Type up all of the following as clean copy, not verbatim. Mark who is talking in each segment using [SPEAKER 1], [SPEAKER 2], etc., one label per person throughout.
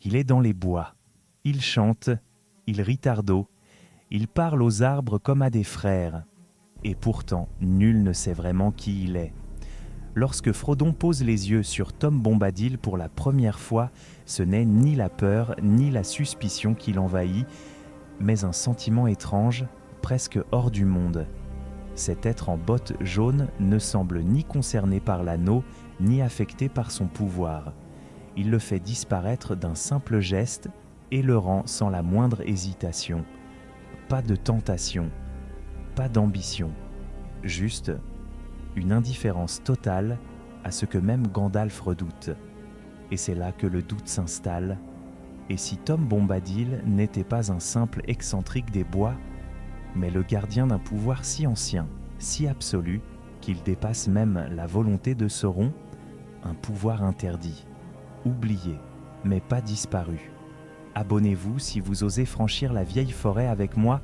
[SPEAKER 1] Il est dans les bois, il chante, il rit tardot, il parle aux arbres comme à des frères, et pourtant nul ne sait vraiment qui il est. Lorsque Frodon pose les yeux sur Tom Bombadil pour la première fois, ce n'est ni la peur ni la suspicion qui l'envahit, mais un sentiment étrange, presque hors du monde. Cet être en bottes jaunes ne semble ni concerné par l'anneau, ni affecté par son pouvoir. Il le fait disparaître d'un simple geste et le rend sans la moindre hésitation. Pas de tentation, pas d'ambition, juste une indifférence totale à ce que même Gandalf redoute. Et c'est là que le doute s'installe. Et si Tom Bombadil n'était pas un simple excentrique des bois, mais le gardien d'un pouvoir si ancien, si absolu, qu'il dépasse même la volonté de Sauron, un pouvoir interdit, oublié, mais pas disparu. Abonnez-vous si vous osez franchir la vieille forêt avec moi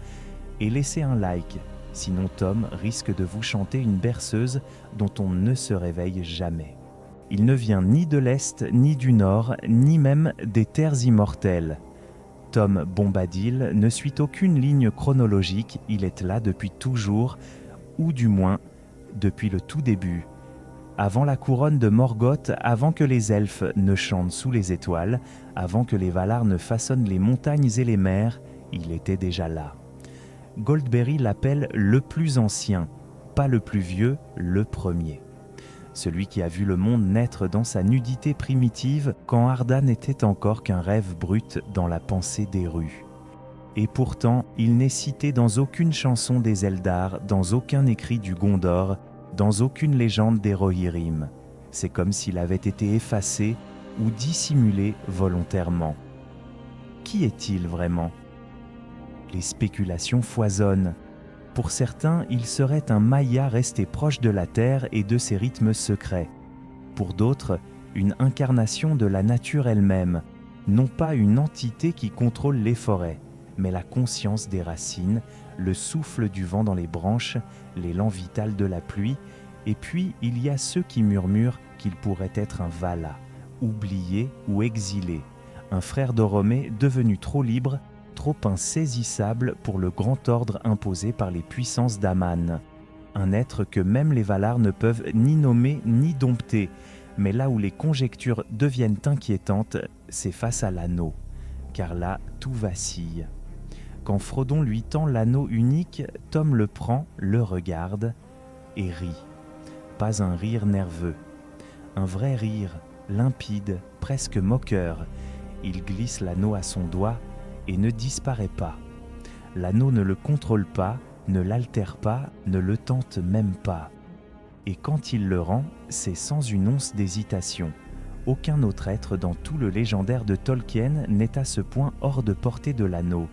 [SPEAKER 1] et laissez un like, sinon Tom risque de vous chanter une berceuse dont on ne se réveille jamais. Il ne vient ni de l'Est, ni du Nord, ni même des terres immortelles. Tom Bombadil ne suit aucune ligne chronologique, il est là depuis toujours, ou du moins depuis le tout début. Avant la couronne de Morgoth, avant que les elfes ne chantent sous les étoiles, avant que les Valar ne façonnent les montagnes et les mers, il était déjà là. Goldberry l'appelle le plus ancien, pas le plus vieux, le premier. Celui qui a vu le monde naître dans sa nudité primitive quand Arda n'était encore qu'un rêve brut dans la pensée des rues. Et pourtant, il n'est cité dans aucune chanson des Eldar, dans aucun écrit du Gondor, dans aucune légende des Rohirrim. C'est comme s'il avait été effacé ou dissimulé volontairement. Qui est-il vraiment ? Les spéculations foisonnent. Pour certains, il serait un Maya resté proche de la terre et de ses rythmes secrets. Pour d'autres, une incarnation de la nature elle-même, non pas une entité qui contrôle les forêts, mais la conscience des racines, le souffle du vent dans les branches, l'élan vital de la pluie, et puis il y a ceux qui murmurent qu'il pourrait être un Vala, oublié ou exilé, un frère d'Oromé devenu trop libre, trop insaisissable pour le grand ordre imposé par les puissances d'Aman. Un être que même les Valar ne peuvent ni nommer ni dompter, mais là où les conjectures deviennent inquiétantes, c'est face à l'anneau, car là tout vacille. Quand Frodon lui tend l'anneau unique, Tom le prend, le regarde et rit. Pas un rire nerveux, un vrai rire, limpide, presque moqueur. Il glisse l'anneau à son doigt et ne disparaît pas. L'anneau ne le contrôle pas, ne l'altère pas, ne le tente même pas. Et quand il le rend, c'est sans une once d'hésitation. Aucun autre être dans tout le légendaire de Tolkien n'est à ce point hors de portée de l'anneau.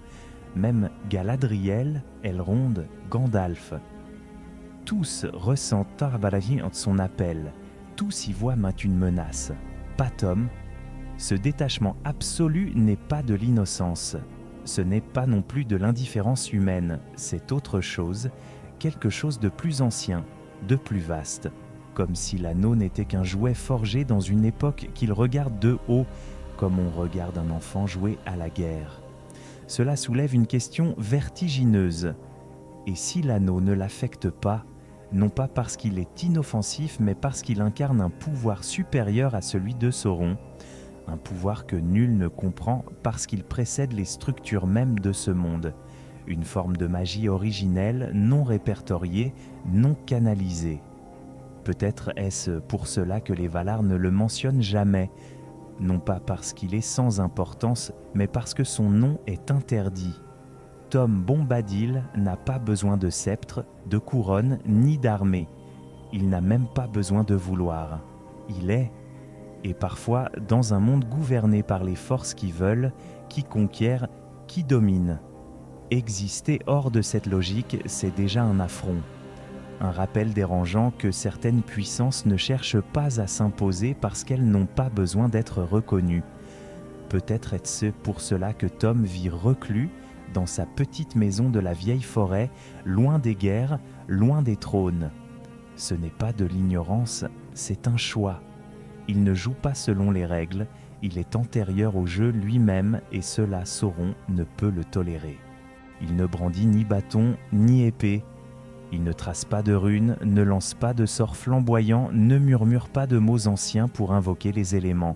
[SPEAKER 1] Même Galadriel, Elrond, Gandalf. Tous ressentent Tar-Valon son appel. Tous y voient maint une menace. Pas Tom. Ce détachement absolu n'est pas de l'innocence. Ce n'est pas non plus de l'indifférence humaine. C'est autre chose, quelque chose de plus ancien, de plus vaste. Comme si l'anneau n'était qu'un jouet forgé dans une époque qu'il regarde de haut, comme on regarde un enfant jouer à la guerre. Cela soulève une question vertigineuse. Et si l'anneau ne l'affecte pas, non pas parce qu'il est inoffensif, mais parce qu'il incarne un pouvoir supérieur à celui de Sauron, un pouvoir que nul ne comprend parce qu'il précède les structures mêmes de ce monde, une forme de magie originelle, non répertoriée, non canalisée. Peut-être est-ce pour cela que les Valar ne le mentionnent jamais, non pas parce qu'il est sans importance, mais parce que son nom est interdit. Tom Bombadil n'a pas besoin de sceptre, de couronne, ni d'armée. Il n'a même pas besoin de vouloir. Il est, et parfois dans un monde gouverné par les forces qui veulent, qui conquièrent, qui dominent. Exister hors de cette logique, c'est déjà un affront. Un rappel dérangeant que certaines puissances ne cherchent pas à s'imposer parce qu'elles n'ont pas besoin d'être reconnues. Peut-être est-ce pour cela que Tom vit reclus dans sa petite maison de la vieille forêt, loin des guerres, loin des trônes. Ce n'est pas de l'ignorance, c'est un choix. Il ne joue pas selon les règles, Il est antérieur au jeu lui-même et cela Sauron ne peut le tolérer. Il ne brandit ni bâton ni épée. Il ne trace pas de runes, ne lance pas de sorts flamboyants, ne murmure pas de mots anciens pour invoquer les éléments.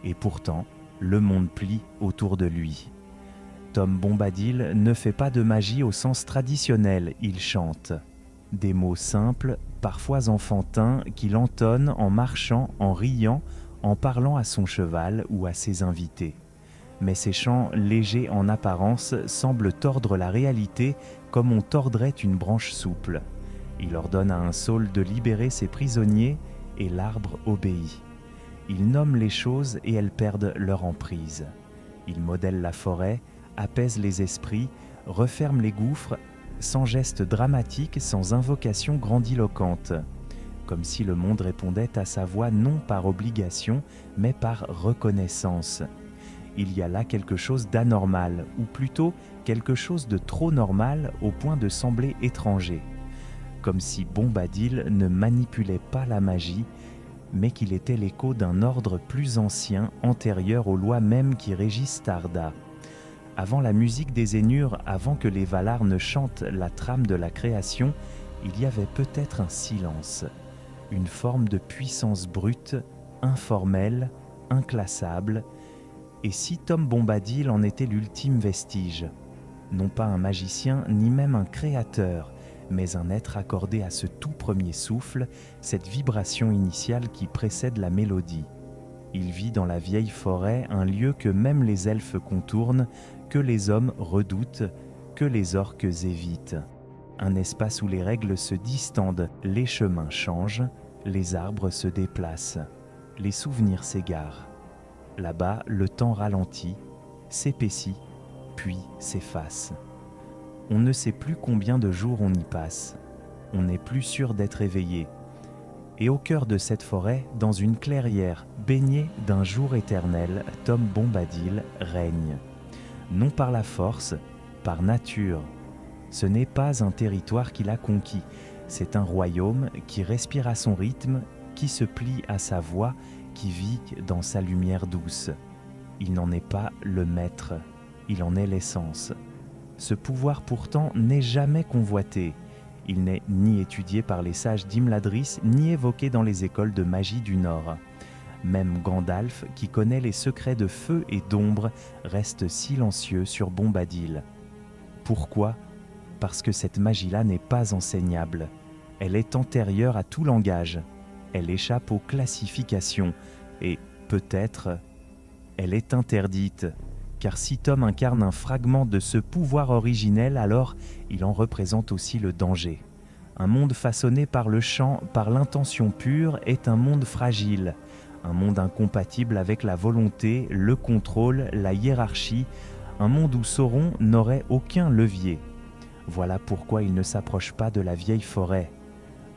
[SPEAKER 1] Et pourtant, le monde plie autour de lui. Tom Bombadil ne fait pas de magie au sens traditionnel, il chante. Des mots simples, parfois enfantins, qu'il entonne en marchant, en riant, en parlant à son cheval ou à ses invités. Mais ces chants légers en apparence semblent tordre la réalité comme on tordrait une branche souple. Il ordonne à un saule de libérer ses prisonniers et l'arbre obéit. Il nomme les choses et elles perdent leur emprise. Il modèle la forêt, apaise les esprits, referme les gouffres, sans geste dramatique, sans invocation grandiloquente. Comme si le monde répondait à sa voix non par obligation, mais par reconnaissance. Il y a là quelque chose d'anormal, ou plutôt quelque chose de trop normal au point de sembler étranger. Comme si Bombadil ne manipulait pas la magie, mais qu'il était l'écho d'un ordre plus ancien, antérieur aux lois mêmes qui régissent Arda. Avant la musique des Ainur, avant que les Valar ne chantent la trame de la création, il y avait peut-être un silence, une forme de puissance brute, informelle, inclassable. Et si Tom Bombadil en était l'ultime vestige, non pas un magicien ni même un créateur, mais un être accordé à ce tout premier souffle, cette vibration initiale qui précède la mélodie. Il vit dans la vieille forêt un lieu que même les elfes contournent, que les hommes redoutent, que les orques évitent. Un espace où les règles se distendent, les chemins changent, les arbres se déplacent, les souvenirs s'égarent. Là-bas, le temps ralentit, s'épaissit, puis s'efface. On ne sait plus combien de jours on y passe. On n'est plus sûr d'être éveillé. Et au cœur de cette forêt, dans une clairière baignée d'un jour éternel, Tom Bombadil règne. Non par la force, par nature. Ce n'est pas un territoire qu'il a conquis, c'est un royaume qui respire à son rythme, qui se plie à sa voix, qui vit dans sa lumière douce. Il n'en est pas le maître, il en est l'essence. Ce pouvoir pourtant n'est jamais convoité. Il n'est ni étudié par les sages d'Imladris, ni évoqué dans les écoles de magie du Nord. Même Gandalf, qui connaît les secrets de feu et d'ombre, reste silencieux sur Bombadil. Pourquoi ? Parce que cette magie-là n'est pas enseignable. Elle est antérieure à tout langage. Elle échappe aux classifications. Et peut-être, elle est interdite. Car si Tom incarne un fragment de ce pouvoir originel, alors il en représente aussi le danger. Un monde façonné par le chant, par l'intention pure, est un monde fragile. Un monde incompatible avec la volonté, le contrôle, la hiérarchie, un monde où Sauron n'aurait aucun levier. Voilà pourquoi il ne s'approche pas de la vieille forêt,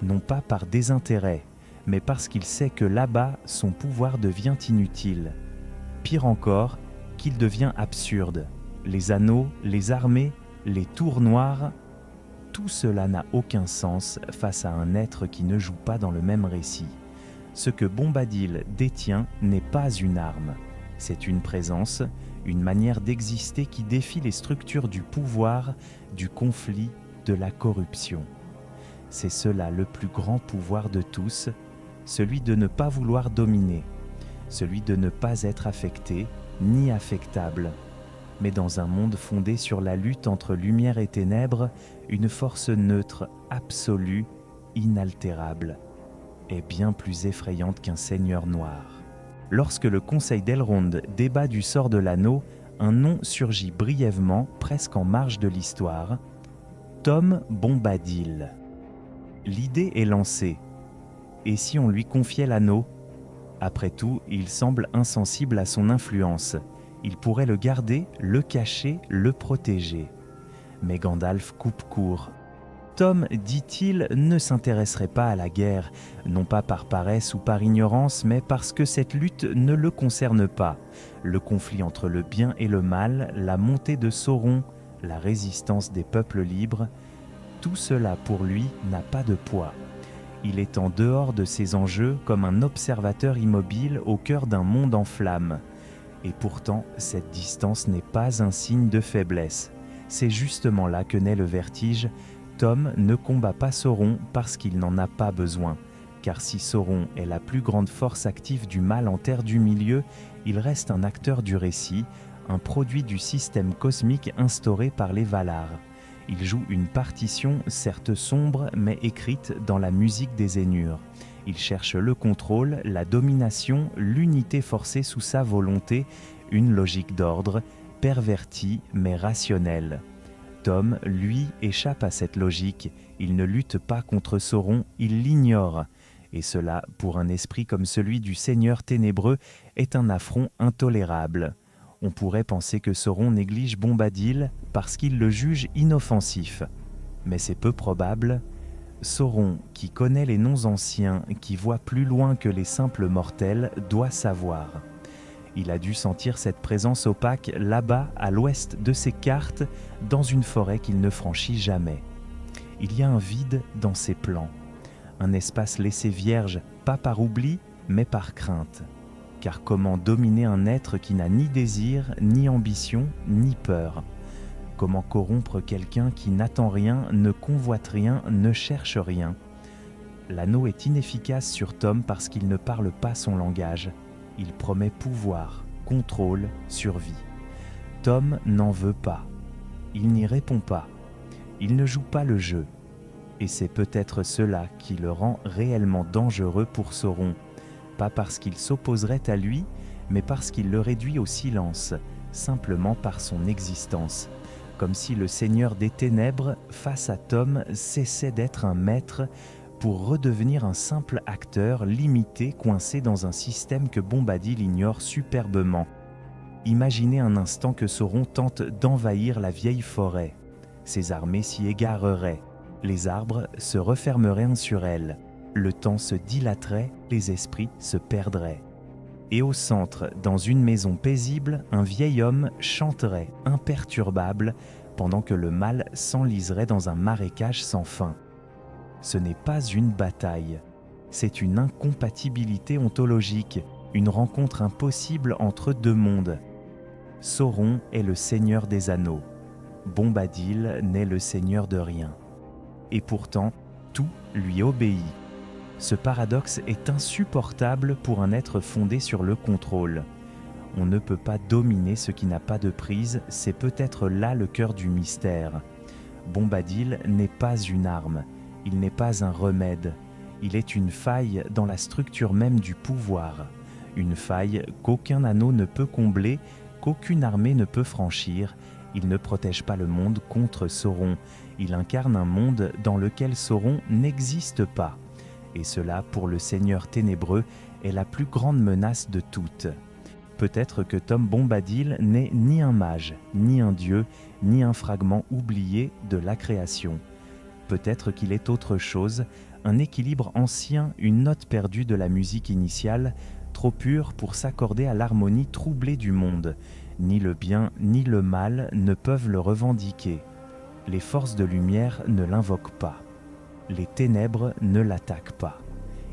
[SPEAKER 1] non pas par désintérêt, mais parce qu'il sait que là-bas, son pouvoir devient inutile. Pire encore, qu'il devient absurde. Les anneaux, les armées, les tours noires, tout cela n'a aucun sens face à un être qui ne joue pas dans le même récit. Ce que Bombadil détient n'est pas une arme, c'est une présence, une manière d'exister qui défie les structures du pouvoir, du conflit, de la corruption. C'est cela le plus grand pouvoir de tous, celui de ne pas vouloir dominer, celui de ne pas être affecté ni affectable, mais dans un monde fondé sur la lutte entre lumière et ténèbres, une force neutre, absolue, inaltérable, est bien plus effrayante qu'un seigneur noir. Lorsque le conseil d'Elrond débat du sort de l'anneau, un nom surgit brièvement, presque en marge de l'histoire, Tom Bombadil. L'idée est lancée. Et si on lui confiait l'anneau ? Après tout, il semble insensible à son influence. Il pourrait le garder, le cacher, le protéger. Mais Gandalf coupe court. Tom, dit-il, ne s'intéresserait pas à la guerre, non pas par paresse ou par ignorance, mais parce que cette lutte ne le concerne pas. Le conflit entre le bien et le mal, la montée de Sauron, la résistance des peuples libres, tout cela pour lui n'a pas de poids. Il est en dehors de ces enjeux comme un observateur immobile au cœur d'un monde en flammes. Et pourtant, cette distance n'est pas un signe de faiblesse. C'est justement là que naît le vertige. Tom ne combat pas Sauron parce qu'il n'en a pas besoin. Car si Sauron est la plus grande force active du mal en Terre du Milieu, il reste un acteur du récit, un produit du système cosmique instauré par les Valar. Il joue une partition, certes sombre, mais écrite dans la musique des Ainur. Il cherche le contrôle, la domination, l'unité forcée sous sa volonté, une logique d'ordre, pervertie mais rationnelle. Tom, lui, échappe à cette logique. Il ne lutte pas contre Sauron, il l'ignore. Et cela, pour un esprit comme celui du Seigneur ténébreux, est un affront intolérable. On pourrait penser que Sauron néglige Bombadil parce qu'il le juge inoffensif. Mais c'est peu probable. Sauron, qui connaît les noms anciens, qui voit plus loin que les simples mortels, doit savoir. Il a dû sentir cette présence opaque là-bas, à l'ouest de ses cartes, dans une forêt qu'il ne franchit jamais. Il y a un vide dans ses plans, un espace laissé vierge, pas par oubli, mais par crainte. Car comment dominer un être qui n'a ni désir, ni ambition, ni peur ? Comment corrompre quelqu'un qui n'attend rien, ne convoite rien, ne cherche rien ? L'anneau est inefficace sur Tom parce qu'il ne parle pas son langage. Il promet pouvoir, contrôle, survie. Tom n'en veut pas. Il n'y répond pas. Il ne joue pas le jeu. Et c'est peut-être cela qui le rend réellement dangereux pour Sauron. Pas parce qu'il s'opposerait à lui, mais parce qu'il le réduit au silence, simplement par son existence. Comme si le Seigneur des Ténèbres, face à Tom, cessait d'être un maître pour redevenir un simple acteur limité, coincé dans un système que Bombadil ignore superbement. Imaginez un instant que Sauron tente d'envahir la vieille forêt. Ses armées s'y égareraient. Les arbres se refermeraient sur elles. Le temps se dilaterait, les esprits se perdraient. Et au centre, dans une maison paisible, un vieil homme chanterait, imperturbable, pendant que le mal s'enliserait dans un marécage sans fin. Ce n'est pas une bataille, c'est une incompatibilité ontologique, une rencontre impossible entre deux mondes. Sauron est le seigneur des anneaux, Bombadil n'est le seigneur de rien. Et pourtant, tout lui obéit. Ce paradoxe est insupportable pour un être fondé sur le contrôle. On ne peut pas dominer ce qui n'a pas de prise, c'est peut-être là le cœur du mystère. Bombadil n'est pas une arme, il n'est pas un remède, il est une faille dans la structure même du pouvoir. Une faille qu'aucun anneau ne peut combler, qu'aucune armée ne peut franchir. Il ne protège pas le monde contre Sauron, il incarne un monde dans lequel Sauron n'existe pas. Et cela, pour le Seigneur ténébreux, est la plus grande menace de toutes. Peut-être que Tom Bombadil n'est ni un mage, ni un dieu, ni un fragment oublié de la création. Peut-être qu'il est autre chose, un équilibre ancien, une note perdue de la musique initiale, trop pure pour s'accorder à l'harmonie troublée du monde. Ni le bien ni le mal ne peuvent le revendiquer. Les forces de lumière ne l'invoquent pas. Les ténèbres ne l'attaquent pas.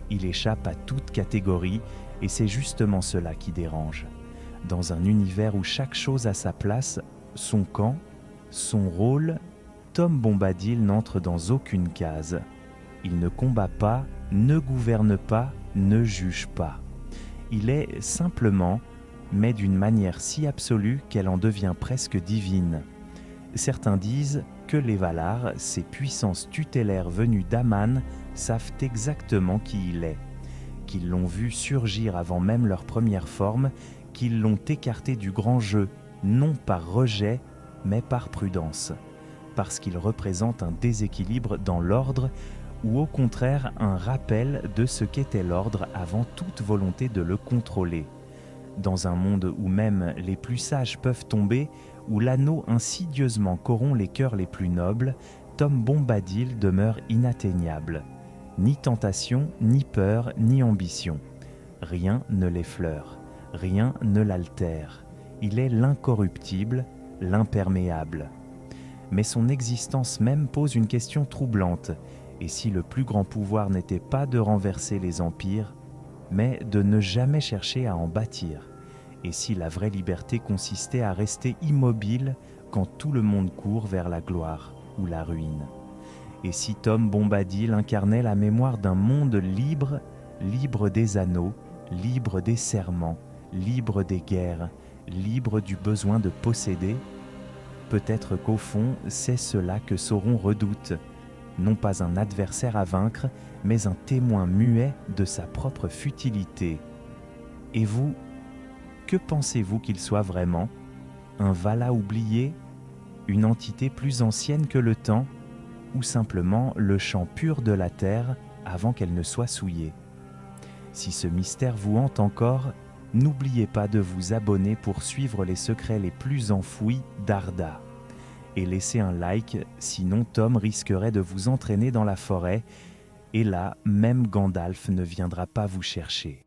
[SPEAKER 1] Il échappe à toute catégorie et c'est justement cela qui dérange. Dans un univers où chaque chose a sa place, son camp, son rôle, Tom Bombadil n'entre dans aucune case. Il ne combat pas, ne gouverne pas, ne juge pas. Il est simplement, mais d'une manière si absolue qu'elle en devient presque divine. Certains disent que les Valar, ces puissances tutélaires venues d'Aman, savent exactement qui il est, qu'ils l'ont vu surgir avant même leur première forme, qu'ils l'ont écarté du grand jeu, non par rejet, mais par prudence, parce qu'il représente un déséquilibre dans l'ordre, ou au contraire un rappel de ce qu'était l'ordre avant toute volonté de le contrôler. Dans un monde où même les plus sages peuvent tomber, où l'anneau insidieusement corrompt les cœurs les plus nobles, Tom Bombadil demeure inatteignable. Ni tentation, ni peur, ni ambition. Rien ne l'effleure, rien ne l'altère. Il est l'incorruptible, l'imperméable. Mais son existence même pose une question troublante. Et si le plus grand pouvoir n'était pas de renverser les empires, mais de ne jamais chercher à en bâtir, Et si la vraie liberté consistait à rester immobile quand tout le monde court vers la gloire ou la ruine? Et si Tom Bombadil incarnait la mémoire d'un monde libre, libre des anneaux, libre des serments, libre des guerres, libre du besoin de posséder? Peut-être qu'au fond, c'est cela que Sauron redoute, non pas un adversaire à vaincre, mais un témoin muet de sa propre futilité. Et vous, que pensez-vous qu'il soit vraiment? Un Vala oublié? Une entité plus ancienne que le temps? Ou simplement le chant pur de la terre avant qu'elle ne soit souillée? Si ce mystère vous hante encore, n'oubliez pas de vous abonner pour suivre les secrets les plus enfouis d'Arda. Et laissez un like, sinon Tom risquerait de vous entraîner dans la forêt, et là, même Gandalf ne viendra pas vous chercher.